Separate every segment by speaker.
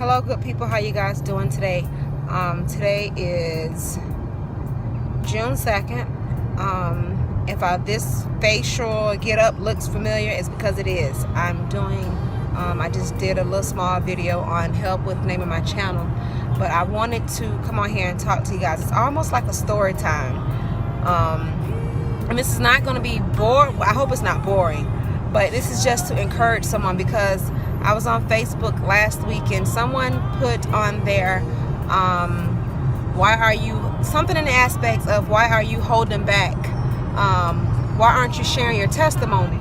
Speaker 1: Hello, good people. How you guys doing today? Today is June 2nd. If this facial get up looks familiar, it's because it is. I just did a little small video on help with naming my channel, but I wanted to come on here and talk to you guys. It's almost like a story time. And this is not going to be boring. I hope it's not boring, but this is just to encourage someone, because I was on Facebook last week and someone put on there, why are you, something in the aspects of why are you holding back? Why aren't you sharing your testimony?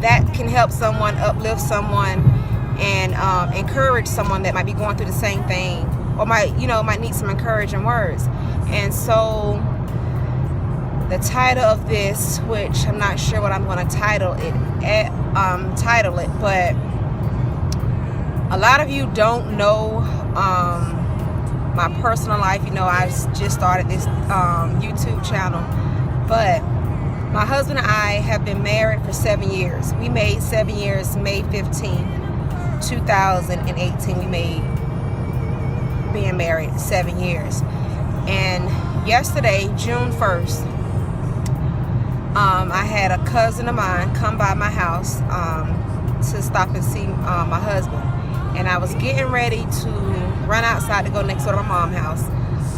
Speaker 1: That can help someone, uplift someone, and encourage someone that might be going through the same thing, or might need some encouraging words. And so the title of this, which I'm not sure what I'm going to title it, but a lot of you don't know my personal life. I just started this YouTube channel, but my husband and I have been married for 7 years. We made 7 years, May 15, 2018. We made being married 7 years. And yesterday, June 1st, I had a cousin of mine come by my house to stop and see my husband. And I was getting ready to run outside to go next door to my mom's house.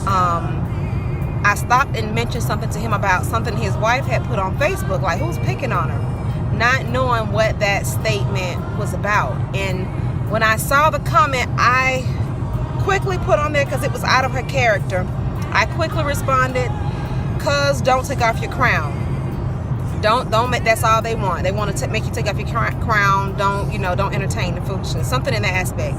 Speaker 1: I stopped and mentioned something to him about something his wife had put on Facebook, like who's picking on her, not knowing what that statement was about. And when I saw the comment, I quickly put on there, because it was out of her character, I quickly responded, "Cuz, don't take off your crown. Don't make, that's all they want. They want to make you take off your crown. Don't entertain the foolishness." Something in that aspect.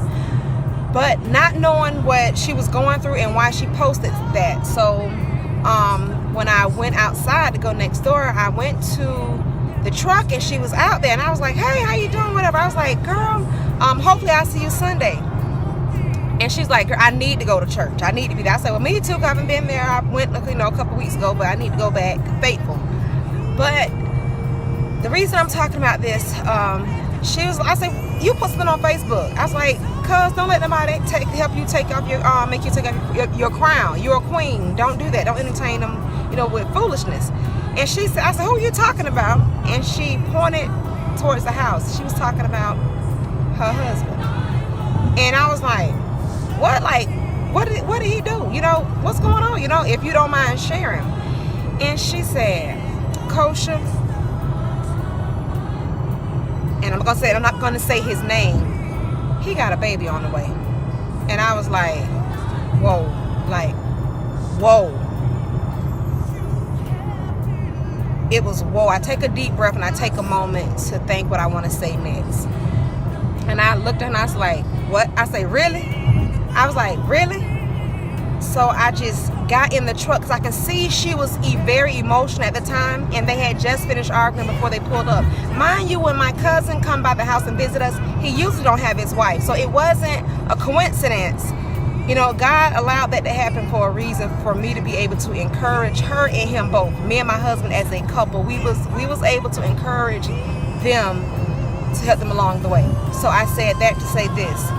Speaker 1: But not knowing what she was going through and why she posted that. So when I went outside to go next door, I went to the truck and she was out there, and I was like, "Hey, how you doing?" Whatever. I was like, "Girl, hopefully I'll see you Sunday." And she's like, "Girl, I need to go to church. I need to be there." I said, "Well, me too, 'cause I haven't been there. I went, a couple weeks ago, but I need to go back faithful." But the reason I'm talking about this, I said, "You put something on Facebook." I was like, "Cuz, don't let nobody help you take off your, make you take off your crown. You're a queen. Don't do that. Don't entertain them, with foolishness." And she said, I said, "Who are you talking about?" And she pointed towards the house. She was talking about her husband. And I was like, "What? Like, what did he do? What's going on? If you don't mind sharing." And she said, "Kosha," and I'm not gonna say his name, "he got a baby on the way." And I was like, whoa. It was whoa. I take a deep breath and I take a moment to think what I want to say next. And I looked at her and I was like, "What?" I say, "Really?" I was like, "Really?" So I just got in the truck, because I can see she was very emotional at the time, and they had just finished arguing before they pulled up. Mind you, when my cousin come by the house and visit us, he usually don't have his wife, so it wasn't a coincidence. God allowed that to happen for a reason, for me to be able to encourage her and him both, me and my husband as a couple. We was able to encourage them, to help them along the way. So I said that to say this.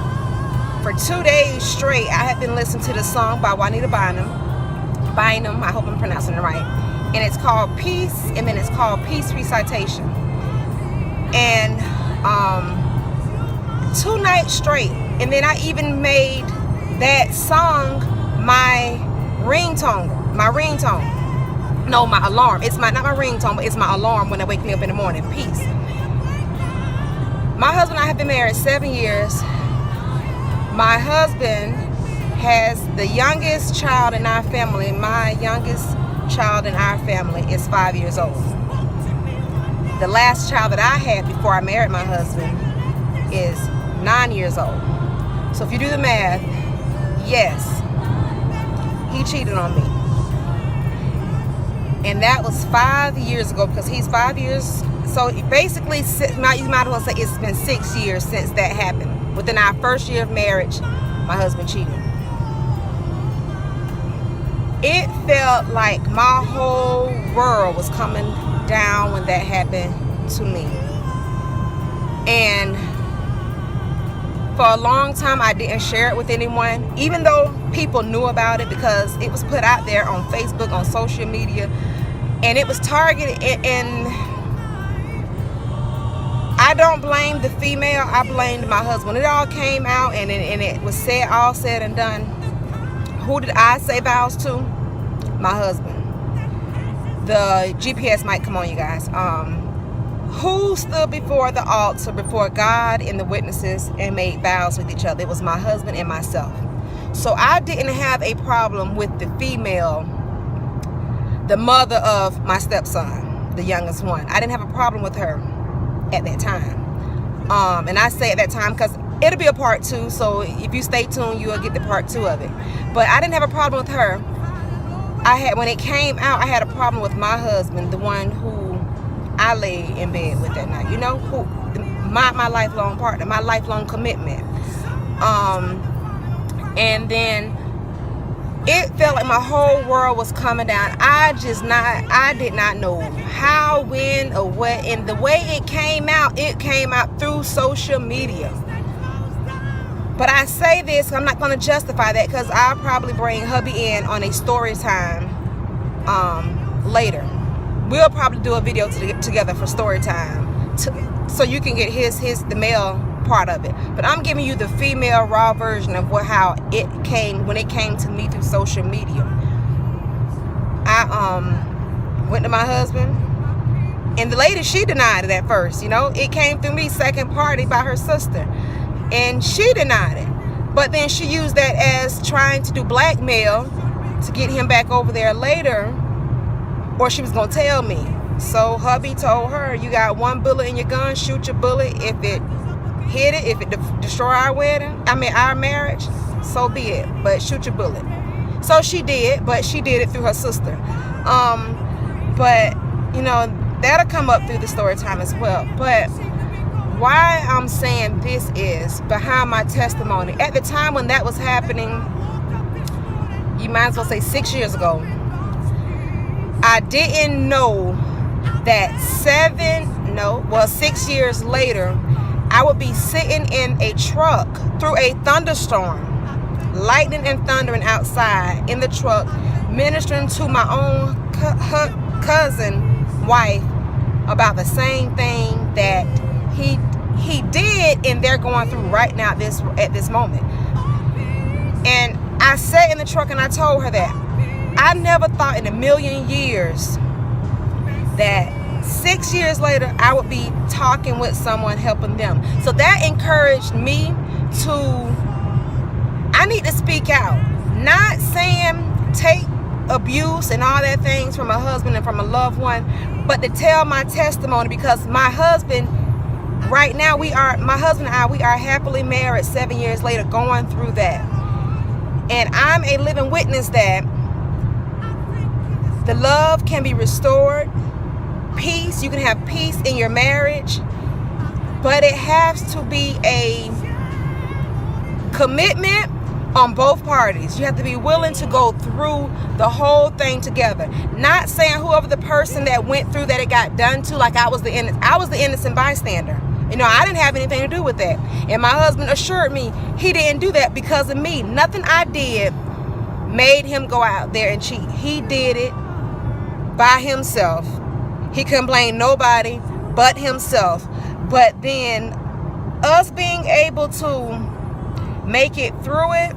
Speaker 1: For 2 days straight, I had been listening to the song by Juanita Bynum, I hope I'm pronouncing it right, and it's called Peace, and then it's called Peace Recitation. And 2 nights straight, and then I even made that song my ringtone. No, my alarm. It's not my ringtone, but it's my alarm when they wake me up in the morning. Peace. My husband and I have been married 7 years. My husband has the youngest child in our family. My youngest child in our family is 5 years old. The last child that I had before I married my husband is 9 years old. So if you do the math, yes, he cheated on me. And that was 5 years ago, because he's 5 years. So basically, you might as well say it's been 6 years since that happened. Within our first year of marriage, my husband cheated. It felt like my whole world was coming down when that happened to me. And For a long time, I didn't share it with anyone, even though people knew about it, because it was put out there on Facebook, on social media, and it was targeted. And I don't blame the female, I blamed my husband. It all came out and it was said, all said and done. Who did I say vows to? My husband. The GPS might come on, you guys. Who stood before the altar, before God and the witnesses, and made vows with each other? It was my husband and myself. So I didn't have a problem with the female, the mother of my stepson, the youngest one. I didn't have a problem with her at that time. And I say at that time because it'll be a part 2. So if you stay tuned, you'll get the part 2 of it. But I didn't have a problem with her. When it came out, I had a problem with my husband, the one who I lay in bed with that night, you know, who my lifelong partner, my lifelong commitment. And then it felt like my whole world was coming down. I did not know how, when, or what. And the way it came out through social media. But I say this, I'm not going to justify that, because I'll probably bring hubby in on a story time later. We'll probably do a video together for story time, so you can get the male part of it. But I'm giving you the female raw version of how it came when it came to me through social media. I went to my husband, and the lady, she denied it at first. You know, it came through me, second party, by her sister, and she denied it. But then she used that as trying to do blackmail to get him back over there later, or she was gonna tell me. So hubby told her, you got one bullet in your gun, shoot your bullet. If it hit it, if it destroy our marriage, so be it, but shoot your bullet. So she did, but she did it through her sister. But you know, that'll come up through the story time as well. But why I'm saying this is behind my testimony. At the time when that was happening, you might as well say 6 years ago, I didn't know that 6 years later, I would be sitting in a truck through a thunderstorm, lightning and thundering outside in the truck, ministering to my own cousin wife about the same thing that he did, and they're going through right now at this moment. And I sat in the truck and I told her that I never thought in a million years that 6 years later I would be talking with someone, helping them. So that encouraged me I need to speak out. Not saying take abuse and all that things from a husband and from a loved one, but to tell my testimony, because my husband, right now, my husband and I, we are happily married 7 years later, going through that. And I'm a living witness that the love can be restored. Peace, you can have peace in your marriage, but it has to be a commitment on both parties. You have to be willing to go through the whole thing together. Not saying whoever the person that went through that it got done to, like I was the innocent bystander. You know, I didn't have anything to do with that. And my husband assured me he didn't do that because of me. Nothing I did made him go out there and cheat. He did it by himself. He couldn't blame nobody but himself. But then us being able to make it through it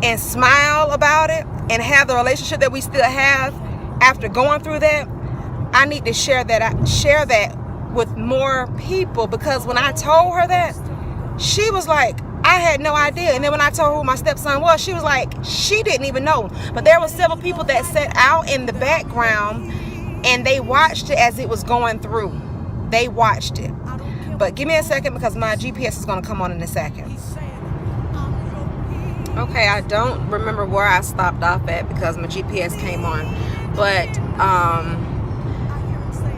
Speaker 1: and smile about it and have the relationship that we still have after going through that, I need to share that with more people, because when I told her that, she was like, I had no idea. And then when I told her who my stepson was, she was like, she didn't even know. But there were several people that sat out in the background and they watched it as it was going through. They watched it. But give me a second, because my GPS is going to come on in a second. Okay, I don't remember where I stopped off at because my GPS came on. But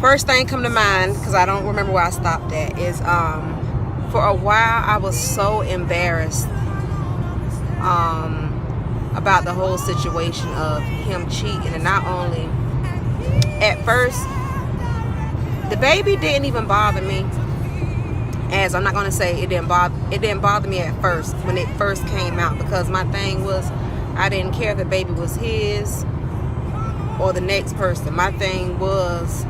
Speaker 1: first thing come to mind, because I don't remember where I stopped at, is for a while I was so embarrassed about the whole situation of him cheating. And not only, at first, the baby didn't even bother me. As I'm not gonna say it didn't bother me at first when it first came out, because my thing was I didn't care if the baby was his or the next person. My thing was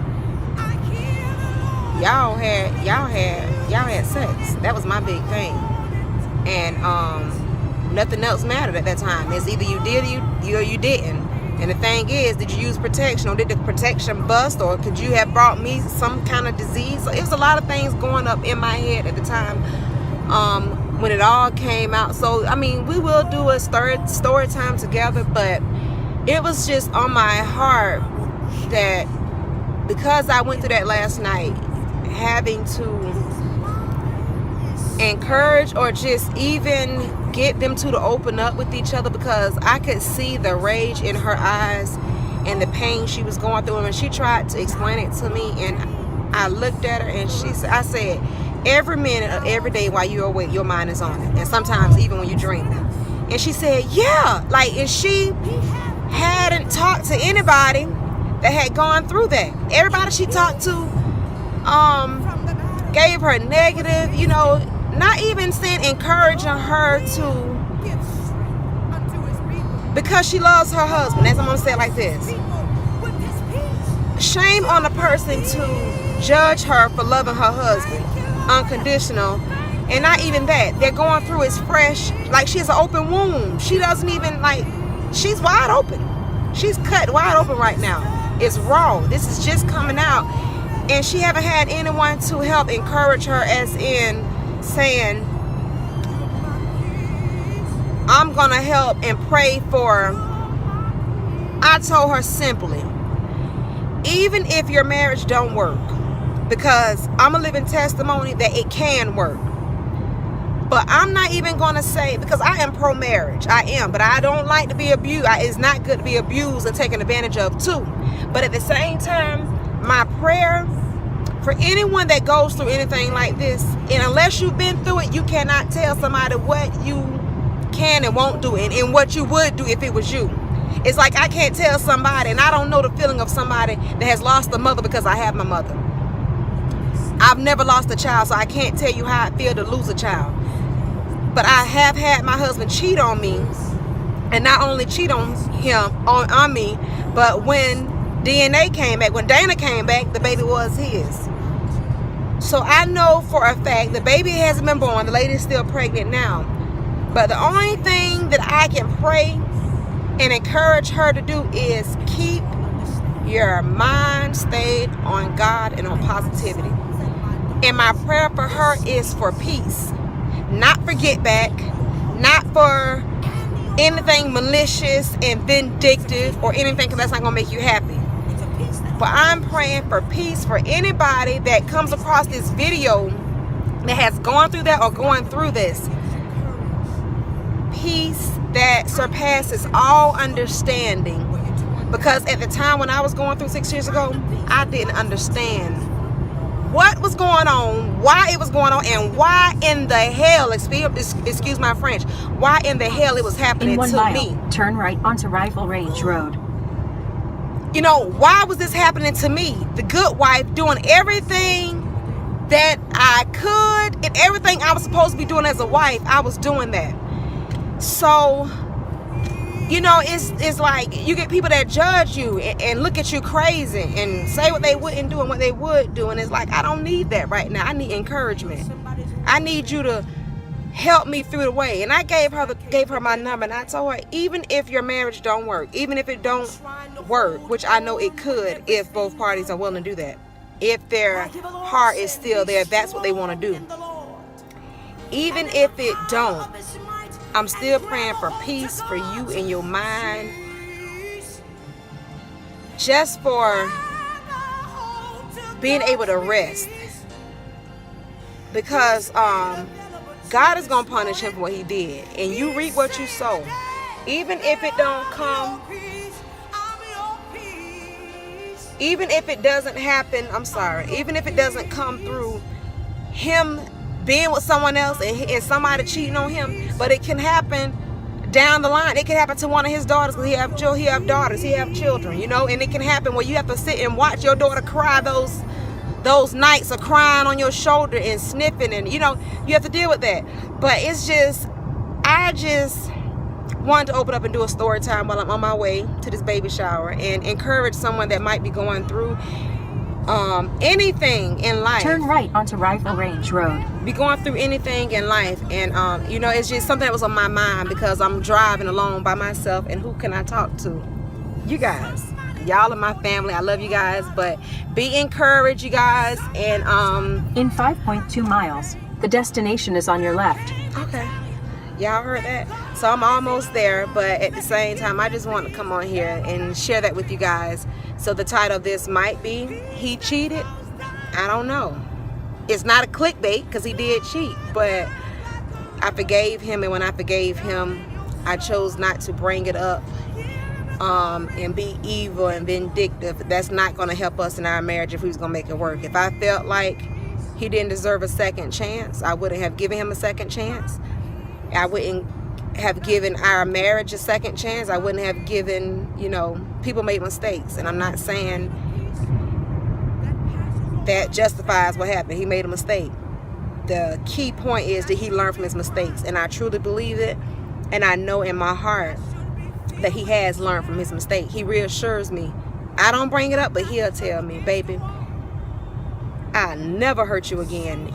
Speaker 1: y'all had sex. That was my big thing, and nothing else mattered at that time. It's either you did or you didn't. And the thing is, did you use protection, or did the protection bust, or could you have brought me some kind of disease? So it was a lot of things going up in my head at the time when it all came out. So I mean, we will do a story time together, but it was just on my heart that because I went through that last night, having to encourage or just even get them to open up with each other, because I could see the rage in her eyes and the pain she was going through. And when she tried to explain it to me, and I looked at her and I said, every minute of every day while you're awake, your mind is on it, and sometimes even when you dream. And she said, yeah, like, and she hadn't talked to anybody that had gone through that. Everybody she talked to gave her negative, you know, not even saying encouraging her to, because she loves her husband. As I'm gonna say it like this: shame on the person to judge her for loving her husband unconditional. And not even that, they're going through is fresh, like she has an open wound. She doesn't even, like, she's wide open. She's cut wide open right now. It's raw. This is just coming out, and she haven't had anyone to help encourage her, as in saying, I'm gonna help and pray for her. I told her simply, even if your marriage don't work, because I'm a living testimony that it can work, but I'm not even gonna say, because I am pro-marriage, I am, but I don't like to be abused. It's not good to be abused and taken advantage of too. But at the same time, my prayer for anyone that goes through anything like this, and unless you've been through it, you cannot tell somebody what you can and won't do, and what you would do if it was you. It's like I can't tell somebody, and I don't know the feeling of somebody that has lost a mother, because I have my mother. I've never lost a child, so I can't tell you how I feel to lose a child. But I have had my husband cheat on me, and not only cheat on me, but when DNA came back, when Dana came back, the baby was his. So I know for a fact the baby hasn't been born. The lady's still pregnant now. But the only thing that I can pray and encourage her to do is keep your mind stayed on God and on positivity. And my prayer for her is for peace. Not for get back. Not for anything malicious and vindictive or anything, because that's not going to make you happy. But I'm praying for peace for anybody that comes across this video that has gone through that or going through this. Peace that surpasses all understanding. Because at the time when I was going through 6 years ago, I didn't understand what was going on, why it was going on, and why in the hell, excuse my French, why in the hell it was happening to me.
Speaker 2: Turn right onto Rifle Range Road.
Speaker 1: You know, why was this happening to me? The good wife doing everything that I could, and everything I was supposed to be doing as a wife, I was doing that. So, you know, it's like you get people that judge you and look at you crazy and say what they wouldn't do and what they would do. And it's like, I don't need that right now. I need encouragement. I need you to help me through the way. And I gave her my number, and I told her, even if your marriage don't work, even if it don't work, which I know it could if both parties are willing to do that, if their heart is still there, if that's what they want to do, even if it don't, I'm still praying for peace for you in your mind, just for being able to rest, because God is going to punish him for what he did, and you reap what you sow. Even if it don't come, even if it doesn't happen, even if it doesn't come through him being with someone else and somebody cheating on him, but it can happen down the line. It can happen to one of his daughters, because he have daughters, he have children, you know, and it can happen where you have to sit and watch your daughter cry those those nights of crying on your shoulder and sniffing, and you have to deal with that. But it's just, I just wanted to open up and do a story time while I'm on my way to this baby shower and encourage someone that might be going through anything in life.
Speaker 2: Turn right onto Rifle Range Road.
Speaker 1: Be going through anything in life, and it's just something that was on my mind because I'm driving alone by myself, and who can I talk to? You guys. Y'all are my family. I love you guys, but be encouraged, you guys. And
Speaker 2: In 5.2 miles, the destination is on your left.
Speaker 1: Okay, y'all heard that? So I'm almost there, but at the same time, I just want to come on here and share that with you guys. So the title of this might be, he cheated. I don't know. It's not a clickbait because he did cheat, but I forgave him, and when I forgave him, I chose not to bring it up and be evil and vindictive. That's not going to help us in our marriage if we was going to make it work. If I felt like he didn't deserve a second chance, I wouldn't have given him a second chance. I wouldn't have given our marriage a second chance. I wouldn't have given, people make mistakes, and I'm not saying that justifies what happened. He made a mistake. The key point is that he learned from his mistakes, and I truly believe it, and I know in my heart that he has learned from his mistake. He reassures me. I don't bring it up, but he'll tell me, baby, I'll never hurt you again.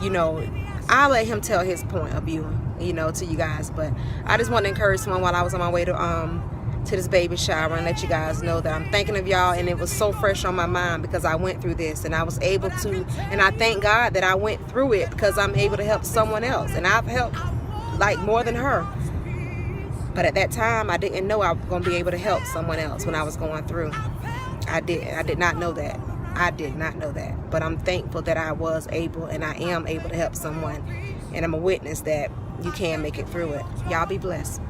Speaker 1: I'll let him tell his point of view, to you guys. But I just want to encourage someone while I was on my way to this baby shower, and let you guys know that I'm thinking of y'all, and it was so fresh on my mind because I went through this, and I was able to, and I thank God that I went through it because I'm able to help someone else, and I've helped like more than her. But at that time, I didn't know I was going to be able to help someone else when I was going through. I did not know that. I did not know that. But I'm thankful that I was able, and I am able to help someone. And I'm a witness that you can make it through it. Y'all be blessed.